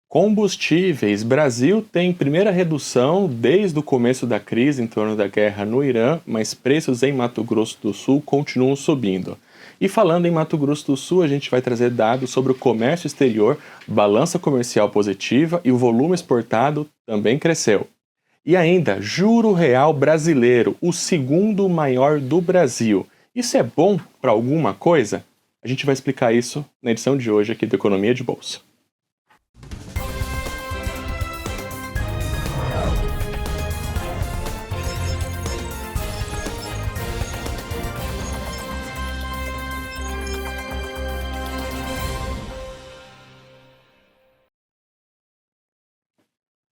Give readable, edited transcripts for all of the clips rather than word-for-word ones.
Combustíveis. Brasil tem primeira redução desde o começo da crise em torno da guerra no Irã, mas preços em Mato Grosso do Sul continuam subindo. E falando em Mato Grosso do Sul, a gente vai trazer dados sobre o comércio exterior, balança comercial positiva e o volume exportado também cresceu. E ainda, juro real brasileiro, o segundo maior do Brasil. Isso é bom para alguma coisa? A gente vai explicar isso na edição de hoje aqui do Economia de Bolsa.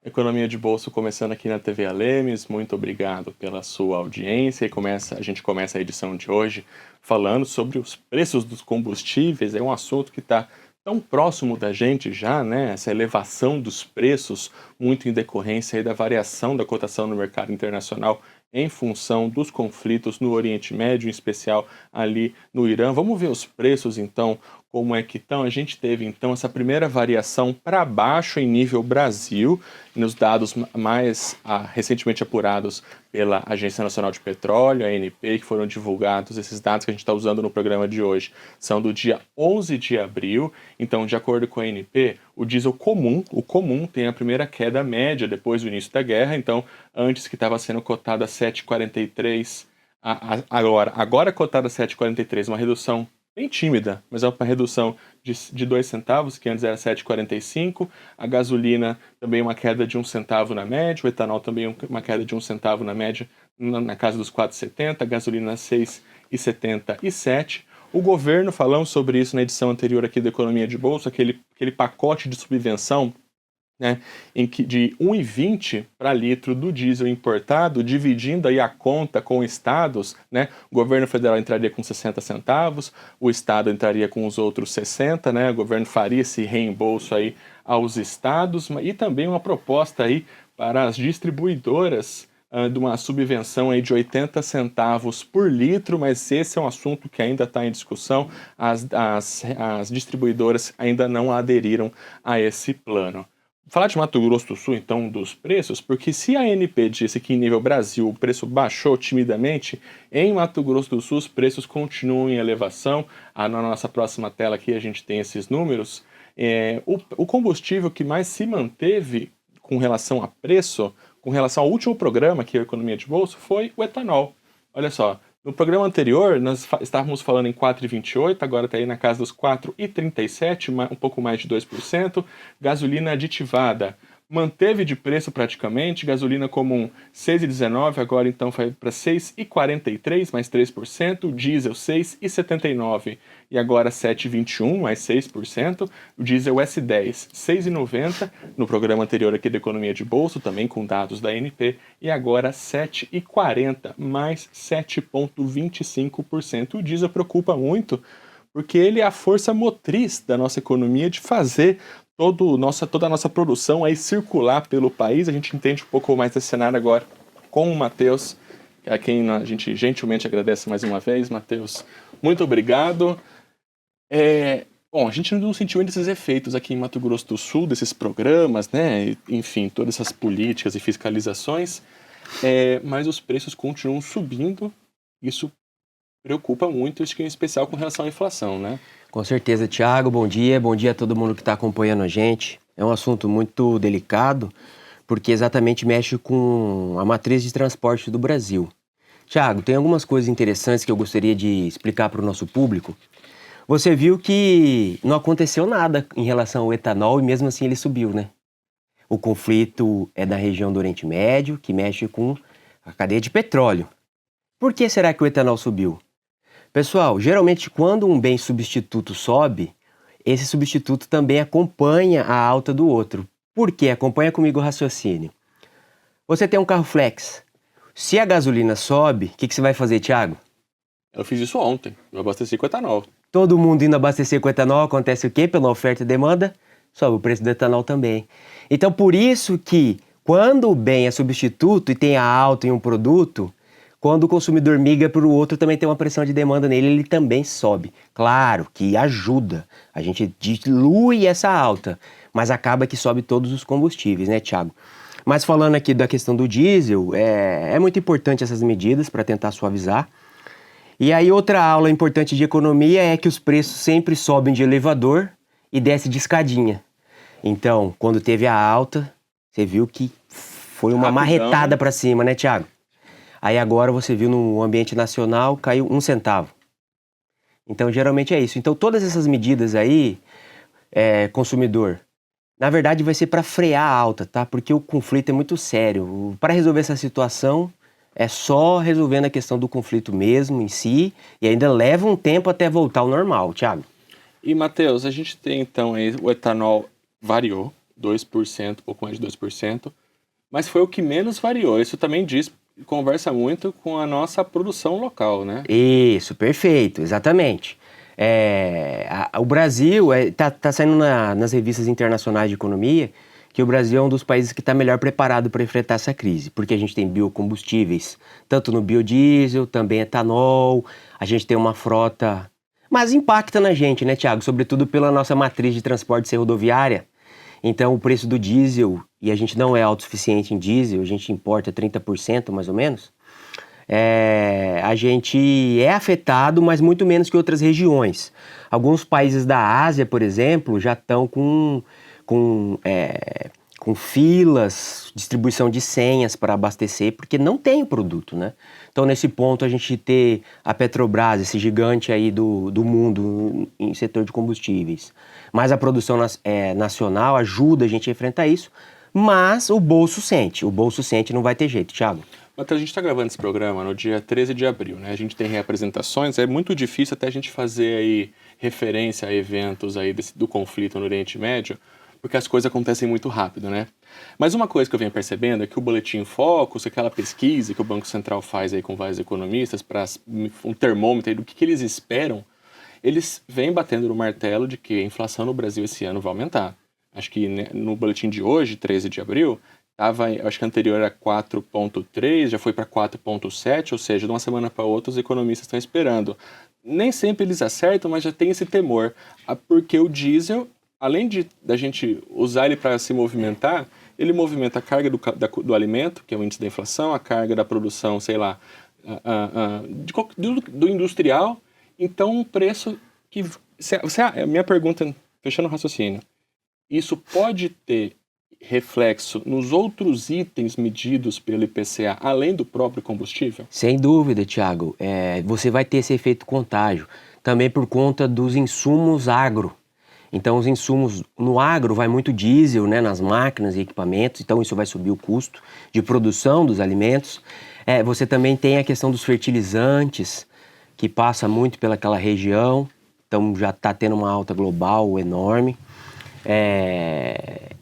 Economia de Bolsa começando aqui na TV Alemes, muito obrigado pela sua audiência a gente começa a edição de hoje falando sobre os preços dos combustíveis, é um assunto que está tão próximo da gente já, né, essa elevação dos preços, muito em decorrência aí da variação da cotação no mercado internacional em função dos conflitos no Oriente Médio, em especial ali no Irã. Vamos ver os preços então, como é que estão. A gente teve então essa primeira variação para baixo em nível Brasil, nos dados mais recentemente apurados pela Agência Nacional de Petróleo, a ANP, que foram divulgados. Esses dados que a gente está usando no programa de hoje são do dia 11 de abril. Então, de acordo com a ANP, o diesel comum, tem a primeira queda média depois do início da guerra. Então, antes que estava sendo cotado a 7,43, agora cotado a 7,43, uma redução bem tímida, mas é uma redução de 2 centavos, que antes era 7,45. A gasolina também uma queda de 1 centavo na média, o etanol também uma queda de 1 centavo na média, na casa dos 4,70, a gasolina 6,77. O governo, falamos sobre isso na edição anterior aqui da Economia de Bolsa, aquele pacote de subvenção, né, de 1,20 para litro do diesel importado, dividindo aí a conta com estados, né, o governo federal entraria com 60 centavos, o estado entraria com os outros 60, né, o governo faria esse reembolso aí aos estados, e também uma proposta aí para as distribuidoras de uma subvenção aí de 80 centavos por litro, mas esse é um assunto que ainda está em discussão, as distribuidoras ainda não aderiram a esse plano. Falar de Mato Grosso do Sul, então, dos preços, porque se a ANP disse que em nível Brasil o preço baixou timidamente, em Mato Grosso do Sul os preços continuam em elevação. Na nossa próxima tela aqui a gente tem esses números. O combustível que mais se manteve com relação a preço, com relação ao último programa, que é a Economia de Bolsa, foi o etanol. Olha só, no programa anterior nós estávamos falando em 4,28, agora está aí na casa dos 4,37, um pouco mais de 2%. Gasolina aditivada manteve de preço praticamente, gasolina comum 6,19, agora então vai para 6,43, mais 3%, diesel 6,79 e agora 7,21, mais 6%, o diesel S10 6,90, no programa anterior aqui da Economia de Bolsa, também com dados da ANP, e agora 7,40, mais 7,25%. O diesel preocupa muito, porque ele é a força motriz da nossa economia de fazer toda a nossa produção aí circular pelo país. A gente entende um pouco mais desse cenário agora com o Matheus, a quem a gente gentilmente agradece mais uma vez. Matheus, muito obrigado. Bom, a gente não sentiu ainda esses efeitos aqui em Mato Grosso do Sul, desses programas, né? Enfim, todas essas políticas e fiscalizações, mas os preços continuam subindo. Isso preocupa muito, acho que em especial com relação à inflação, né? Com certeza, Thiago, bom dia a todo mundo que está acompanhando a gente. É um assunto muito delicado, porque exatamente mexe com a matriz de transporte do Brasil. Thiago, tem algumas coisas interessantes que eu gostaria de explicar para o nosso público. Você viu que não aconteceu nada em relação ao etanol e mesmo assim ele subiu, né? O conflito é da região do Oriente Médio, que mexe com a cadeia de petróleo. Por que será que o etanol subiu? Pessoal, geralmente quando um bem substituto sobe, esse substituto também acompanha a alta do outro. Por quê? Acompanha comigo o raciocínio. Você tem um carro flex. Se a gasolina sobe, o que você vai fazer, Thiago? Eu fiz isso ontem, eu abasteci com etanol. Todo mundo indo abastecer com etanol, acontece o quê? Pela oferta e demanda, sobe o preço do etanol também. Então, por isso que quando o bem é substituto e tem a alta em um produto, quando o consumidor migra para o outro, também tem uma pressão de demanda nele, ele também sobe. Claro que ajuda, a gente dilui essa alta, mas acaba que sobe todos os combustíveis, né, Thiago? Mas falando aqui da questão do diesel, é muito importante essas medidas para tentar suavizar. E aí outra aula importante de economia é que os preços sempre sobem de elevador e desce de escadinha. Então, quando teve a alta, você viu que foi uma marretada para cima, né, Thiago? Aí agora você viu no ambiente nacional, caiu 1 centavo. Então, geralmente é isso. Então, todas essas medidas aí, consumidor, na verdade vai ser para frear a alta, tá? Porque o conflito é muito sério. Para resolver essa situação, é só resolvendo a questão do conflito mesmo em si, e ainda leva um tempo até voltar ao normal, Thiago. E, Matheus, a gente tem então aí, o etanol variou 2%, pouco mais de 2%, mas foi o que menos variou. Isso também conversa muito com a nossa produção local, né? Isso, perfeito, exatamente. O Brasil tá saindo nas revistas internacionais de economia que o Brasil é um dos países que está melhor preparado para enfrentar essa crise, porque a gente tem biocombustíveis, tanto no biodiesel, também etanol, a gente tem uma frota, mas impacta na gente, né, Thiago? Sobretudo pela nossa matriz de transporte ser rodoviária. Então o preço do diesel, e a gente não é autossuficiente em diesel, a gente importa 30% mais ou menos, a gente é afetado, mas muito menos que outras regiões. Alguns países da Ásia, por exemplo, já estão com filas, distribuição de senhas para abastecer, porque não tem o produto, né? Então, nesse ponto, a gente ter a Petrobras, esse gigante aí do mundo em setor de combustíveis, mas a produção nacional ajuda a gente a enfrentar isso, mas o bolso sente, não vai ter jeito, Thiago. Matheus, a gente está gravando esse programa no dia 13 de abril, né? A gente tem reapresentações, é muito difícil até a gente fazer aí referência a eventos aí do conflito no Oriente Médio, porque as coisas acontecem muito rápido, né? Mas uma coisa que eu venho percebendo é que o Boletim Focus, aquela pesquisa que o Banco Central faz aí com vários economistas para um termômetro aí do que eles esperam, eles vêm batendo no martelo de que a inflação no Brasil esse ano vai aumentar. Acho que no boletim de hoje, 13 de abril, acho que anterior era 4,3, já foi para 4,7, ou seja, de uma semana para outra os economistas estão esperando. Nem sempre eles acertam, mas já tem esse temor, porque o diesel, além da gente usar ele para se movimentar, ele movimenta a carga do alimento, que é o índice da inflação, a carga da produção, sei lá, do industrial. Então, um preço que... minha pergunta, fechando o raciocínio, isso pode ter reflexo nos outros itens medidos pelo IPCA, além do próprio combustível? Sem dúvida, Thiago. Você vai ter esse efeito contágio, também por conta dos insumos agro. Então, os insumos no agro vai muito diesel, né, nas máquinas e equipamentos, então isso vai subir o custo de produção dos alimentos. Você também tem a questão dos fertilizantes, que passa muito pelaquela região, então já está tendo uma alta global enorme.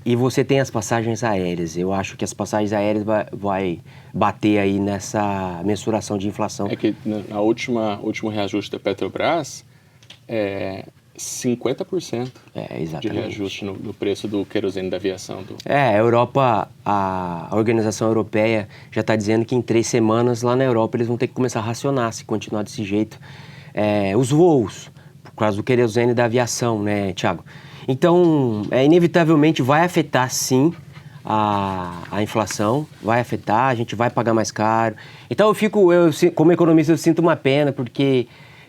E você tem as passagens aéreas. Eu acho que as passagens aéreas vai bater aí nessa mensuração de inflação. É que na último reajuste da Petrobras, 50% de reajuste no preço do querosene da aviação. A Europa, a Organização Europeia já está dizendo que em 3 semanas lá na Europa eles vão ter que começar a racionar se continuar desse jeito. Os voos, por causa do querosene da aviação, né, Thiago? Então, inevitavelmente vai afetar sim a inflação, vai afetar, a gente vai pagar mais caro. Então como economista eu sinto uma pena, porque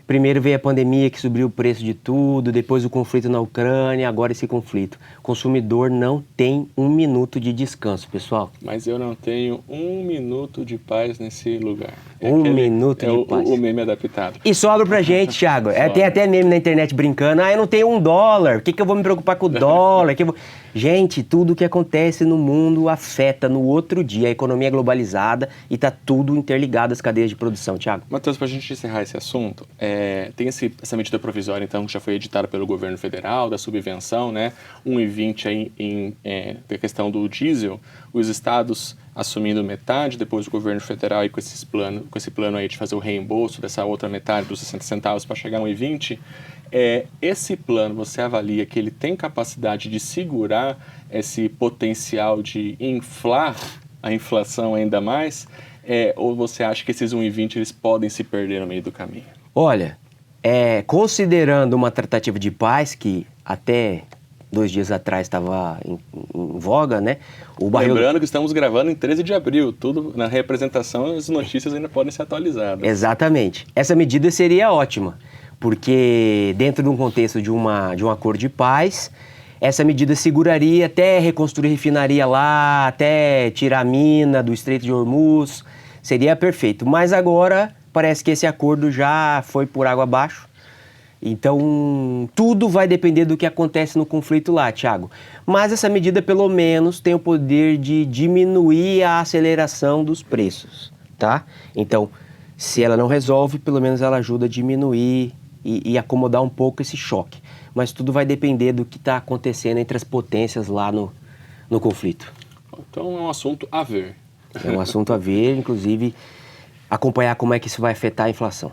primeiro veio a pandemia que subiu o preço de tudo, depois o conflito na Ucrânia, agora esse conflito. O consumidor não tem 1 minuto de descanso, pessoal. Mas eu não tenho 1 minuto de paz nesse lugar. Minuto de paz. O meme adaptado. E sobra pra gente, Thiago. Tem até meme na internet brincando. Eu não tenho $1. Por que eu vou me preocupar com o dólar? Gente, tudo que acontece no mundo afeta no outro dia. A economia é globalizada e tá tudo interligado às cadeias de produção, Thiago. Matheus, pra gente encerrar esse assunto, tem essa medida provisória, então, que já foi editada pelo governo federal, da subvenção, né? 1,20 aí a questão do diesel, os estados assumindo metade, depois o governo federal aí com esse plano aí de fazer o reembolso dessa outra metade dos 60 centavos para chegar a 1,20. Esse plano, você avalia que ele tem capacidade de segurar esse potencial de inflar a inflação ainda mais? Ou você acha que esses 1,20 eles podem se perder no meio do caminho? Olha, considerando uma tratativa de paz que até 2 dias atrás estava em voga, né? O barril... Lembrando que estamos gravando em 13 de abril, tudo na representação, as notícias ainda podem ser atualizadas. Exatamente. Essa medida seria ótima, porque dentro de um contexto de um acordo de paz, essa medida seguraria até reconstruir refinaria lá, até tirar a mina do Estreito de Hormuz, seria perfeito. Mas agora parece que esse acordo já foi por água abaixo. Então, tudo vai depender do que acontece no conflito lá, Thiago. Mas essa medida, pelo menos, tem o poder de diminuir a aceleração dos preços, tá? Então, se ela não resolve, pelo menos ela ajuda a diminuir e acomodar um pouco esse choque. Mas tudo vai depender do que está acontecendo entre as potências lá no conflito. Então, é um assunto a ver. É um assunto a ver, inclusive, acompanhar como é que isso vai afetar a inflação.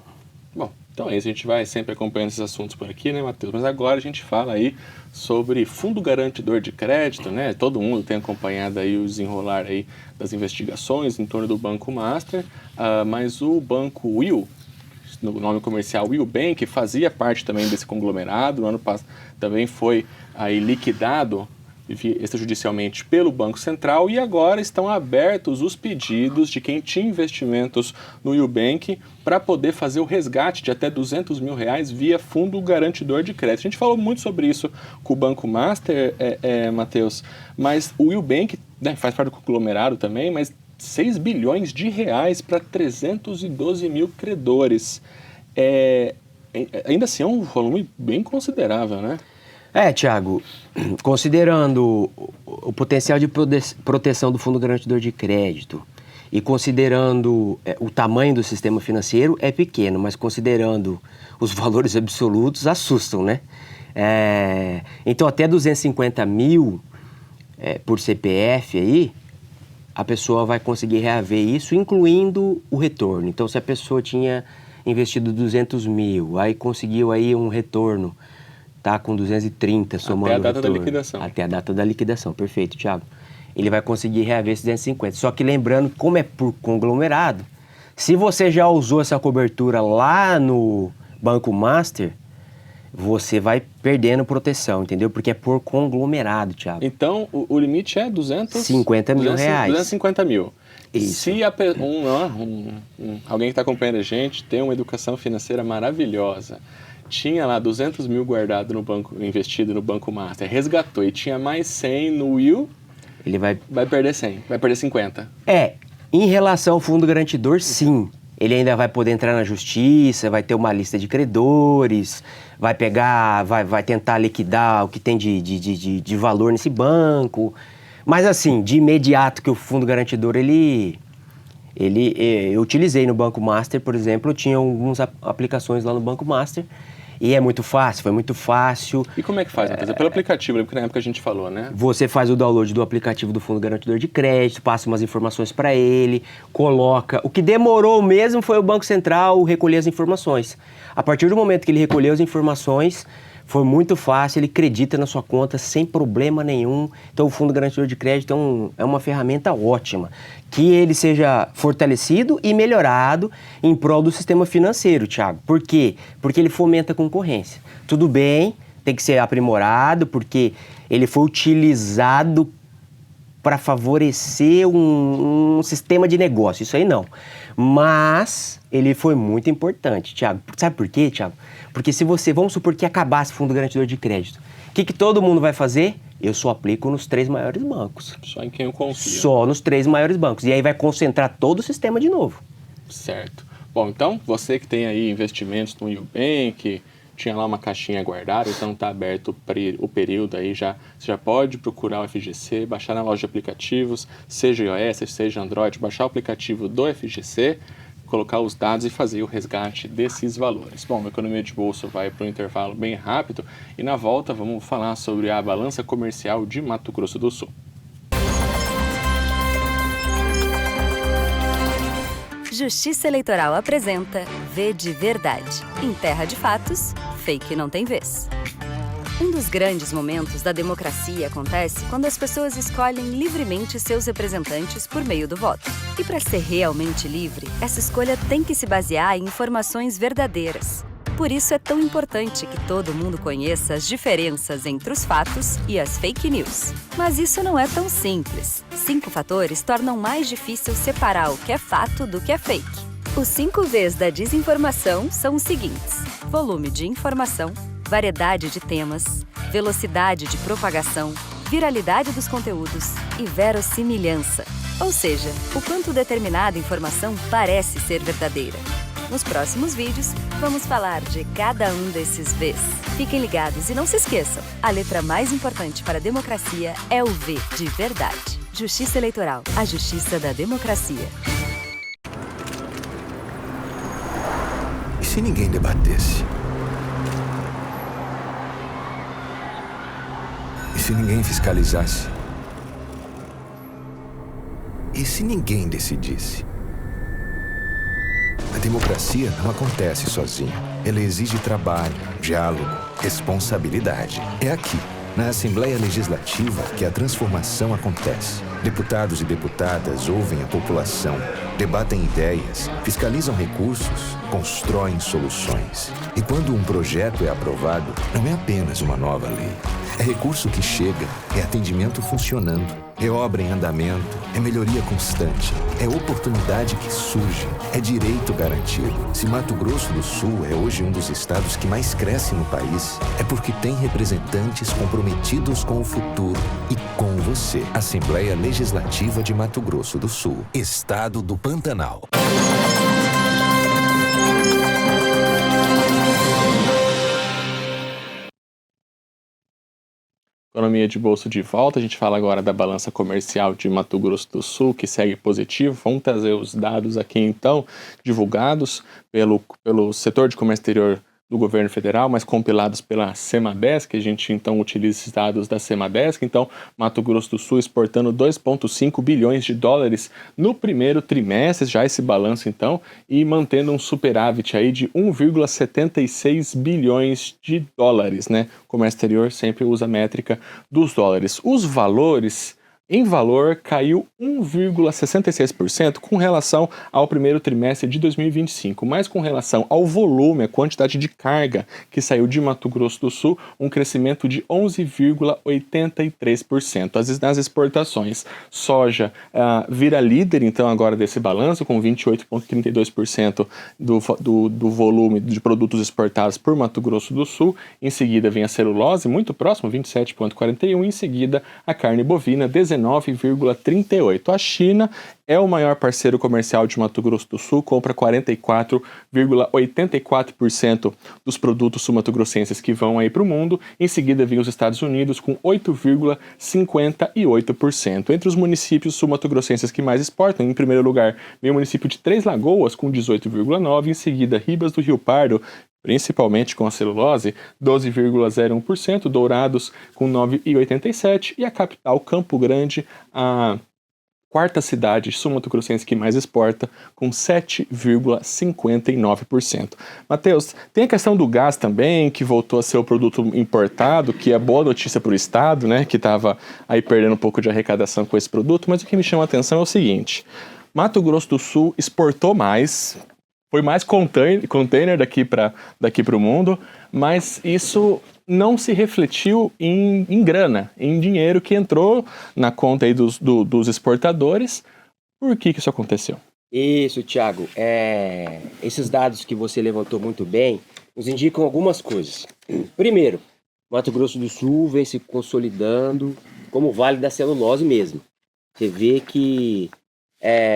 Bom, então é isso, a gente vai sempre acompanhando esses assuntos por aqui, né, Matheus? Mas agora a gente fala aí sobre fundo garantidor de crédito, né? Todo mundo tem acompanhado aí o desenrolar aí das investigações em torno do Banco Master, mas o Banco Will, no nome comercial Will Bank, fazia parte também desse conglomerado, no ano passado também foi aí liquidado extrajudicialmente pelo Banco Central e agora estão abertos os pedidos de quem tinha investimentos no Will Bank para poder fazer o resgate de até R$200 mil via fundo garantidor de crédito. A gente falou muito sobre isso com o Banco Master, Matheus, mas o Will Bank, né, faz parte do conglomerado também, mas R$6 bilhões para 312 mil credores. Ainda assim é um volume bem considerável, né? Thiago, considerando o potencial de proteção do Fundo Garantidor de Crédito e considerando o tamanho do sistema financeiro, é pequeno, mas considerando os valores absolutos, assustam, né? Então, até 250 mil por CPF aí, a pessoa vai conseguir reaver isso, incluindo o retorno. Então, se a pessoa tinha investido 200 mil, aí conseguiu aí um retorno, tá com 230 somando até a data retorno, da liquidação. Até a data da liquidação, perfeito, Thiago. Ele vai conseguir reaver esses 250. Só que lembrando, como é por conglomerado, se você já usou essa cobertura lá no Banco Master, você vai perdendo proteção, entendeu? Porque é por conglomerado, Thiago. Então, o limite é 50 mil reais. 250 mil. Isso. Se alguém que está acompanhando a gente tem uma educação financeira maravilhosa, tinha lá 200 mil guardado no banco, investido no Banco Master, resgatou e tinha mais 100 no Will, ele vai perder 100, vai perder 50. Em relação ao fundo garantidor, sim. Ele ainda vai poder entrar na justiça, vai ter uma lista de credores, vai tentar liquidar o que tem de valor nesse banco. Mas assim, de imediato que o fundo garantidor, eu utilizei no Banco Master, por exemplo, eu tinha algumas aplicações lá no Banco Master. E é muito fácil, foi muito fácil. E como é que faz, Matheus? É pelo aplicativo, porque na época a gente falou, né? Você faz o download do aplicativo do Fundo Garantidor de Crédito, passa umas informações para ele, coloca... O que demorou mesmo foi o Banco Central recolher as informações. A partir do momento que ele recolheu as informações, foi muito fácil, ele acredita na sua conta sem problema nenhum. Então o Fundo Garantidor de Crédito é uma ferramenta ótima. Que ele seja fortalecido e melhorado em prol do sistema financeiro, Thiago. Por quê? Porque ele fomenta a concorrência. Tudo bem, tem que ser aprimorado, porque ele foi utilizado para favorecer um sistema de negócio. Isso aí não. Mas ele foi muito importante, Thiago. Sabe por quê, Thiago? Porque vamos supor que acabasse o Fundo Garantidor de Crédito. O que todo mundo vai fazer? Eu só aplico nos 3 maiores bancos. Só em quem eu confio. Só nos 3 maiores bancos. E aí vai concentrar todo o sistema de novo. Certo. Bom, então, você que tem aí investimentos no Will Bank, tinha lá uma caixinha guardada, então está aberto o período aí, você já pode procurar o FGC, baixar na loja de aplicativos, seja iOS, seja Android, baixar o aplicativo do FGC, colocar os dados e fazer o resgate desses valores. Bom, a Economia de Bolsa vai para um intervalo bem rápido e na volta vamos falar sobre a balança comercial de Mato Grosso do Sul. Justiça Eleitoral apresenta V de Verdade. Em terra de fatos, fake não tem vez. Um dos grandes momentos da democracia acontece quando as pessoas escolhem livremente seus representantes por meio do voto. E para ser realmente livre, essa escolha tem que se basear em informações verdadeiras. Por isso é tão importante que todo mundo conheça as diferenças entre os fatos e as fake news. Mas isso não é tão simples. 5 fatores tornam mais difícil separar o que é fato do que é fake. Os 5 Vs da desinformação são os seguintes: volume de informação, variedade de temas, velocidade de propagação, viralidade dos conteúdos e verossimilhança. Ou seja, o quanto determinada informação parece ser verdadeira. Nos próximos vídeos, vamos falar de cada um desses Vs. Fiquem ligados e não se esqueçam, a letra mais importante para a democracia é o V de verdade. Justiça Eleitoral, a justiça da democracia. E se ninguém debatesse? E se ninguém fiscalizasse? E se ninguém decidisse? A democracia não acontece sozinha. Ela exige trabalho, diálogo, responsabilidade. É aqui, na Assembleia Legislativa, que a transformação acontece. Deputados e deputadas ouvem a população, debatem ideias, fiscalizam recursos, constroem soluções. E quando um projeto é aprovado, não é apenas uma nova lei. É recurso que chega, é atendimento funcionando, é obra em andamento, é melhoria constante, é oportunidade que surge, é direito garantido. Se Mato Grosso do Sul é hoje um dos estados que mais cresce no país, é porque tem representantes comprometidos com o futuro e com você. Assembleia Legislativa de Mato Grosso do Sul, Estado do Pantanal. Economia de bolso de volta, a gente fala agora da balança comercial de Mato Grosso do Sul, que segue positivo. Vamos trazer os dados aqui então, divulgados pelo setor de comércio exterior do governo federal, mas compilados pela Semadesc, a gente então utiliza esses dados da Semadesc. Então, Mato Grosso do Sul exportando 2,5 bilhões de dólares no primeiro trimestre, já esse balanço então, e mantendo um superávit aí de 1,76 bilhões de dólares, né? O comércio exterior sempre usa a métrica dos dólares. Os valores, em valor, caiu 1,66% com relação ao primeiro trimestre de 2025, mas com relação ao volume, a quantidade de carga que saiu de Mato Grosso do Sul, um crescimento de 11,83%. Nas exportações, soja vira líder, então, agora desse balanço, com 28,32% do volume de produtos exportados por Mato Grosso do Sul. Em seguida vem a celulose, muito próximo, 27,41%, em seguida a carne bovina, 19,38%. A China é o maior parceiro comercial de Mato Grosso do Sul, compra 44,84% dos produtos sul-mato-grossenses que vão aí para o mundo. Em seguida vem os Estados Unidos com 8,58%. Entre os municípios sul-mato-grossenses que mais exportam, em primeiro lugar vem o município de Três Lagoas com 18,9%, em seguida Ribas do Rio Pardo, principalmente com a celulose, 12,01%, Dourados com 9,87% e a capital, Campo Grande, a quarta cidade sul-mato-grossense que mais exporta, com 7,59%. Matheus, tem a questão do gás também, que voltou a ser o produto importado, que é boa notícia para o Estado, né, que estava aí perdendo um pouco de arrecadação com esse produto, mas o que me chama a atenção é o seguinte: Mato Grosso do Sul exportou mais, foi mais container daqui para o mundo, mas isso não se refletiu em grana, em dinheiro que entrou na conta aí dos exportadores. Por que isso aconteceu? Isso, Thiago. Esses dados que você levantou muito bem nos indicam algumas coisas. Primeiro, Mato Grosso do Sul vem se consolidando como Vale da Celulose mesmo. Você vê que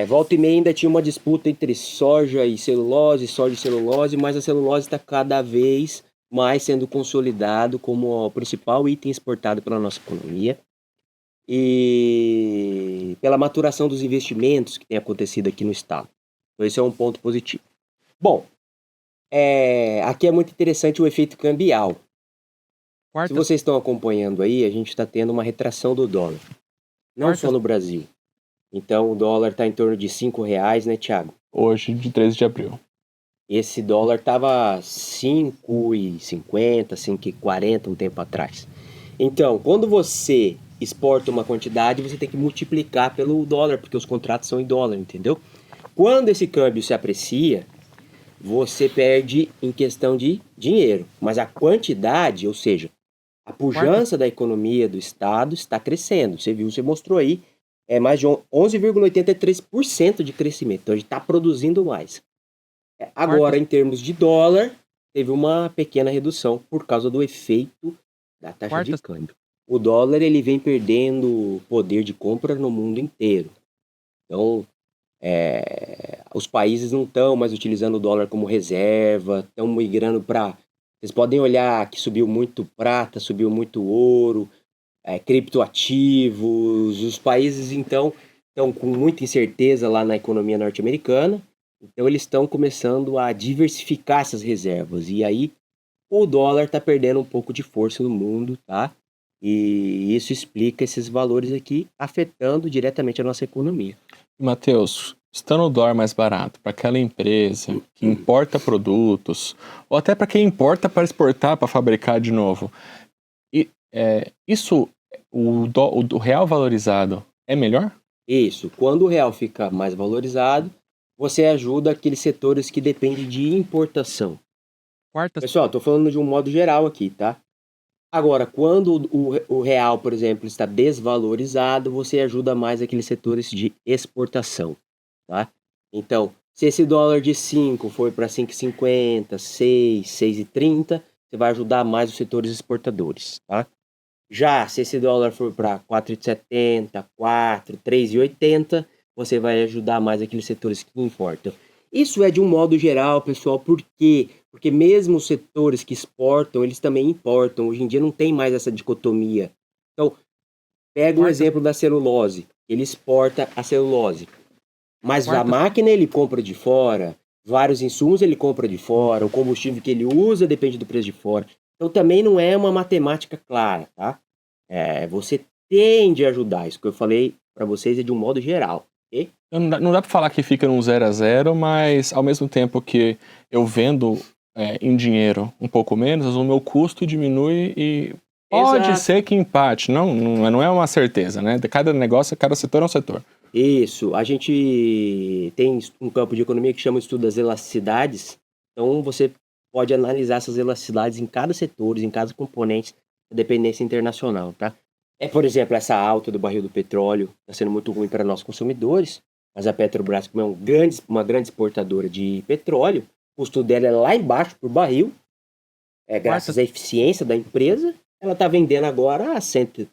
volta e meia ainda tinha uma disputa entre soja e celulose, mas a celulose está cada vez mais sendo consolidado como o principal item exportado pela nossa economia e pela maturação dos investimentos que tem acontecido aqui no estado. Então esse é um ponto positivo. Bom, aqui é muito interessante o efeito cambial. Se vocês estão acompanhando aí, a gente está tendo uma retração do dólar, não só no Brasil. Então o dólar está em torno de R$5, né, Thiago? Hoje, de 13 de abril. Esse dólar estava 5,50, 5,40 um tempo atrás. Então, quando você exporta uma quantidade, você tem que multiplicar pelo dólar, porque os contratos são em dólar, entendeu? Quando esse câmbio se aprecia, você perde em questão de dinheiro. Mas a quantidade, ou seja, a pujança da economia do Estado está crescendo. Você viu, você mostrou aí, é mais de 11,83% de crescimento. Então, a gente está produzindo mais. Agora, em termos de dólar, teve uma pequena redução por causa do efeito da taxa de câmbio. O dólar ele vem perdendo poder de compra no mundo inteiro. Então, os países não estão mais utilizando o dólar como reserva, estão migrando para... Vocês podem olhar que subiu muito prata, subiu muito ouro, criptoativos. Os países, então, estão com muita incerteza lá na economia norte-americana. Então, eles estão começando a diversificar essas reservas. E aí, o dólar está perdendo um pouco de força no mundo, tá? E isso explica esses valores aqui, afetando diretamente a nossa economia. Matheus, estando o dólar mais barato para aquela empresa que importa produtos, ou até para quem importa para exportar, para fabricar de novo, o real valorizado é melhor? Isso. Quando o real fica mais valorizado, você ajuda aqueles setores que dependem de importação. Pessoal, estou falando de um modo geral aqui, tá? Agora, quando o real, por exemplo, está desvalorizado, você ajuda mais aqueles setores de exportação, tá? Então, se esse dólar de 5 for para 5,50, 6, 6,30, você vai ajudar mais os setores exportadores, tá? Já, se esse dólar for para 4,70, 4, 3,80, você vai ajudar mais aqueles setores que importam. Isso é de um modo geral, pessoal, por quê? Porque mesmo os setores que exportam, eles também importam. Hoje em dia não tem mais essa dicotomia. Então, pega o exemplo da celulose. Ele exporta a celulose. Mas a máquina ele compra de fora, vários insumos ele compra de fora, o combustível que ele usa depende do preço de fora. Então também não é uma matemática clara, tá? Você tende a ajudar. Isso que eu falei para vocês é de um modo geral. Okay? Não dá para falar que fica num 0 a 0, mas ao mesmo tempo que eu vendo em dinheiro um pouco menos, o meu custo diminui e pode ser que empate. Não é uma certeza, né? De cada negócio, cada setor é um setor. Isso. A gente tem um campo de economia que chama de estudo das elasticidades. Então você pode analisar essas elasticidades em cada setor, em cada componente da dependência internacional, tá? Por exemplo, essa alta do barril do petróleo está sendo muito ruim para nós consumidores, mas a Petrobras, como é uma grande exportadora de petróleo, o custo dela é lá embaixo por barril, graças à eficiência da empresa, ela está vendendo agora a 100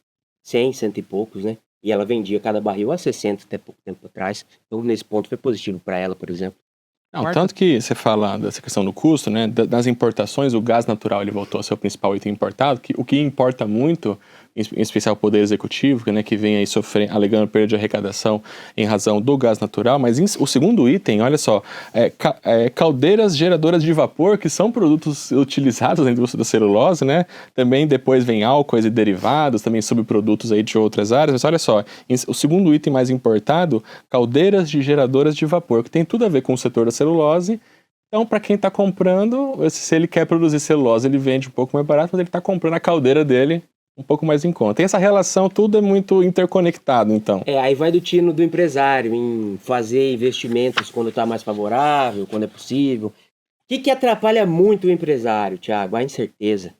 e poucos, né? E ela vendia cada barril a 60 até pouco tempo atrás. Então, nesse ponto, foi positivo para ela, por exemplo. Tanto que você fala dessa questão do custo, né? Das importações, o gás natural ele voltou a ser o principal item importado, o que importa muito, em especial o Poder Executivo, né, que vem aí alegando perda de arrecadação em razão do gás natural, mas o segundo item, olha só, caldeiras geradoras de vapor, que são produtos utilizados na indústria da celulose, né? Também depois vem álcoois e derivados, também subprodutos aí de outras áreas, mas olha só, o segundo item mais importado, caldeiras de geradoras de vapor, que tem tudo a ver com o setor da celulose. Então, para quem está comprando, se ele quer produzir celulose, ele vende um pouco mais barato, mas ele está comprando a caldeira dele um pouco mais em conta. Tem essa relação, tudo é muito interconectado, então. Aí vai do tino do empresário em fazer investimentos quando está mais favorável, quando é possível. O que atrapalha muito o empresário, Thiago? A incerteza.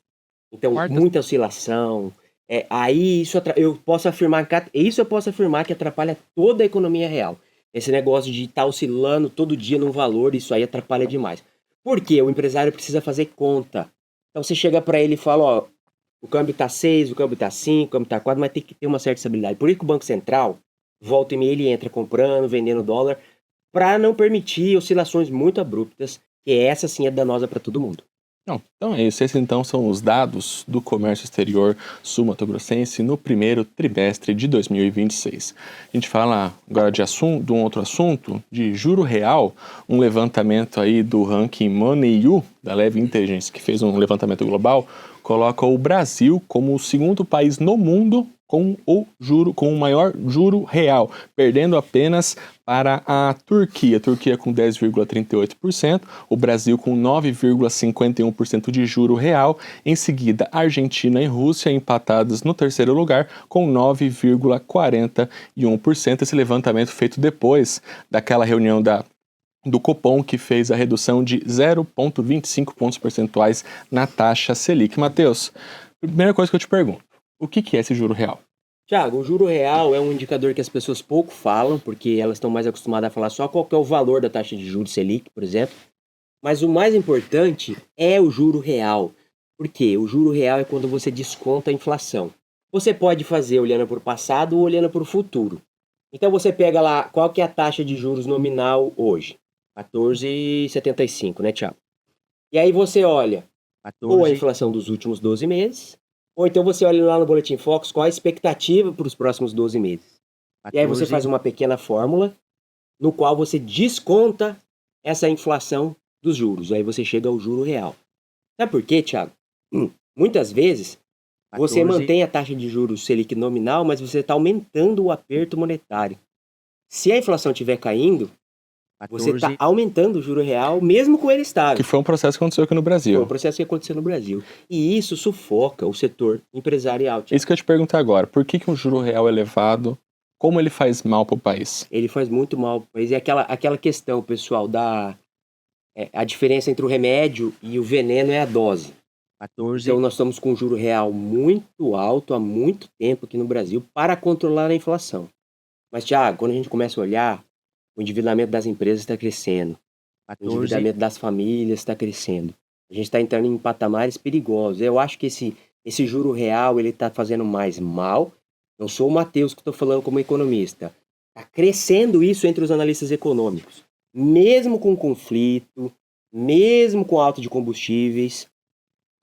Então, muita oscilação. Aí eu posso afirmar que atrapalha toda a economia real. Esse negócio de estar oscilando todo dia num valor, isso aí atrapalha demais. Por quê? O empresário precisa fazer conta. Então você chega para ele e fala, ó, o câmbio tá 6, o câmbio tá 5, o câmbio tá 4, mas tem que ter uma certa estabilidade. Por isso que o Banco Central, volta e meia, ele entra comprando, vendendo dólar, para não permitir oscilações muito abruptas, que essa sim é danosa para todo mundo. Então é isso. Esses então são os dados do comércio exterior sul-mato-grossense no primeiro trimestre de 2026. A gente fala agora de um outro assunto, de juro real, um levantamento aí do ranking Money.u, da Leve Intelligence, que fez um levantamento global, coloca o Brasil como o segundo país no mundo com o maior juro real, perdendo apenas para a Turquia. A Turquia com 10,38%, o Brasil com 9,51% de juro real. Em seguida, Argentina e Rússia empatadas no terceiro lugar com 9,41%. Esse levantamento feito depois daquela reunião da do Copom, que fez a redução de 0,25 pontos percentuais na taxa Selic. Matheus, primeira coisa que eu te pergunto, o que é esse juro real? Tiago, o juro real é um indicador que as pessoas pouco falam, porque elas estão mais acostumadas a falar só qual que é o valor da taxa de juros Selic, por exemplo. Mas o mais importante é o juro real. Por quê? O juro real é quando você desconta a inflação. Você pode fazer olhando para o passado ou olhando para o futuro. Então você pega lá, qual que é a taxa de juros nominal hoje? 14,75, né, Tiago? E aí você olha ou a inflação dos últimos 12 meses, ou então você olha lá no Boletim Focus qual a expectativa para os próximos 12 meses. 14. E aí você faz uma pequena fórmula no qual você desconta essa inflação dos juros. Aí você chega ao juro real. Sabe por quê, Tiago? Muitas vezes você mantém a taxa de juros Selic nominal, mas você está aumentando o aperto monetário. Se a inflação estiver caindo, você está aumentando o juro real, mesmo com ele estável. Que foi um processo que aconteceu aqui no Brasil. Foi um processo que aconteceu no Brasil. E isso sufoca o setor empresarial. Tiago. Isso que eu te pergunto agora. Por que um juro real elevado, como ele faz mal para o país? Ele faz muito mal para o país. E aquela questão, pessoal, a diferença entre o remédio e o veneno é a dose. 14. Então nós estamos com um juro real muito alto há muito tempo aqui no Brasil para controlar a inflação. Mas, Tiago, quando a gente começa a olhar, o endividamento das empresas está crescendo. 14. O endividamento das famílias está crescendo. A gente está entrando em patamares perigosos. Eu acho que esse juro real ele está fazendo mais mal. Eu sou o Matheus que estou falando como economista. Está crescendo isso entre os analistas econômicos. Mesmo com conflito, mesmo com alta de combustíveis,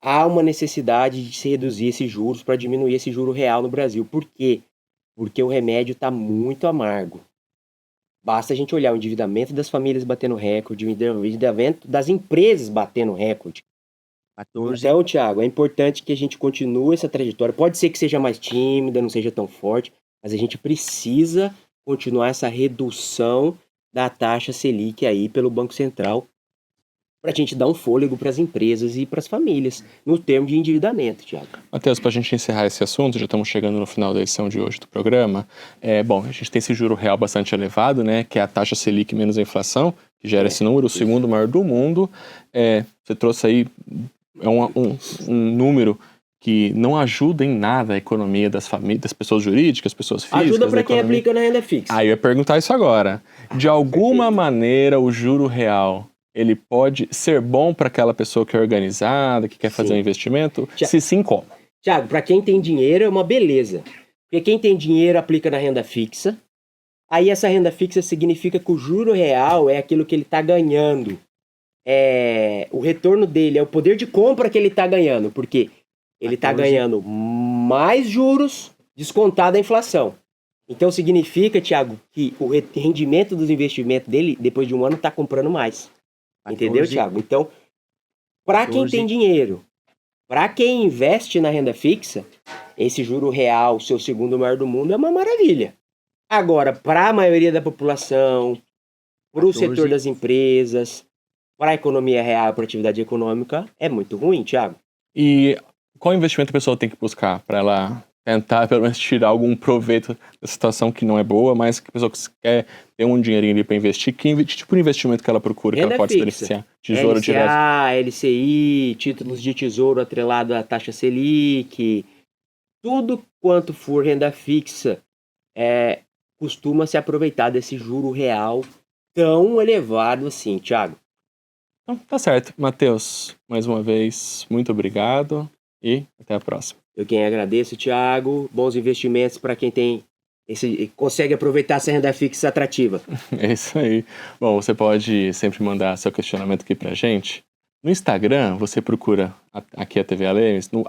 há uma necessidade de se reduzir esses juros para diminuir esse juro real no Brasil. Por quê? Porque o remédio está muito amargo. Basta a gente olhar o endividamento das famílias batendo recorde, o endividamento das empresas batendo recorde. 14. Então, Tiago, é importante que a gente continue essa trajetória. Pode ser que seja mais tímida, não seja tão forte, mas a gente precisa continuar essa redução da taxa Selic aí pelo Banco Central para a gente dar um fôlego para as empresas e para as famílias, no termo de endividamento, Tiago. Matheus, para a gente encerrar esse assunto, já estamos chegando no final da edição de hoje do programa. Bom, a gente tem esse juro real bastante elevado, né, que é a taxa Selic menos a inflação, que gera esse número, o segundo maior do mundo. Você trouxe aí um número que não ajuda em nada a economia das famílias, das pessoas jurídicas, pessoas físicas. Ajuda para quem aplica na renda fixa. Aí eu ia perguntar isso agora. De alguma maneira, o juro real ele pode ser bom para aquela pessoa que é organizada, que quer fazer um investimento? Se sim, como? Tiago, para quem tem dinheiro é uma beleza. Porque quem tem dinheiro aplica na renda fixa. Aí essa renda fixa significa que o juro real é aquilo que ele está ganhando. O retorno dele é o poder de compra que ele está ganhando. Porque ele está ganhando mais juros descontado a inflação. Então significa, Tiago, que o rendimento dos investimentos dele, depois de um ano, está comprando mais. Entendeu, Tiago? Então, para quem tem dinheiro, para quem investe na renda fixa, esse juro real, seu segundo maior do mundo, é uma maravilha. Agora, para a maioria da população, para o setor das empresas, para a economia real, para a atividade econômica, é muito ruim, Tiago. E qual investimento a pessoa tem que buscar para ela tentar, pelo menos, tirar algum proveito da situação que não é boa, mas que a pessoa quer ter um dinheirinho ali para investir? Que tipo de investimento que ela procura, que ela pode se beneficiar? Tesouro direto? LCI, títulos de tesouro atrelado à taxa Selic, tudo quanto for renda fixa costuma se aproveitar desse juro real tão elevado assim, Tiago. Então, tá certo. Matheus, mais uma vez, muito obrigado e até a próxima. Eu quem agradeço, Tiago. Bons investimentos para quem consegue aproveitar essa renda fixa atrativa. É isso aí. Bom, você pode sempre mandar seu questionamento aqui pra gente. No Instagram, você procura aqui a TV Alemes, no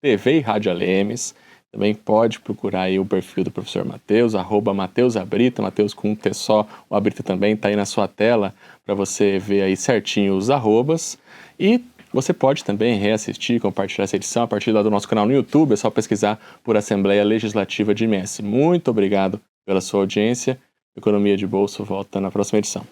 @TV e Rádio Alemes. Também pode procurar aí o perfil do professor Matheus, @Matheus Abrita, Matheus com um T só. O Abrita também está aí na sua tela para você ver aí certinho os arrobas. E você pode também reassistir, compartilhar essa edição a partir lá do nosso canal no YouTube. É só pesquisar por Assembleia Legislativa de MS. Muito obrigado pela sua audiência. Economia de Bolso volta na próxima edição.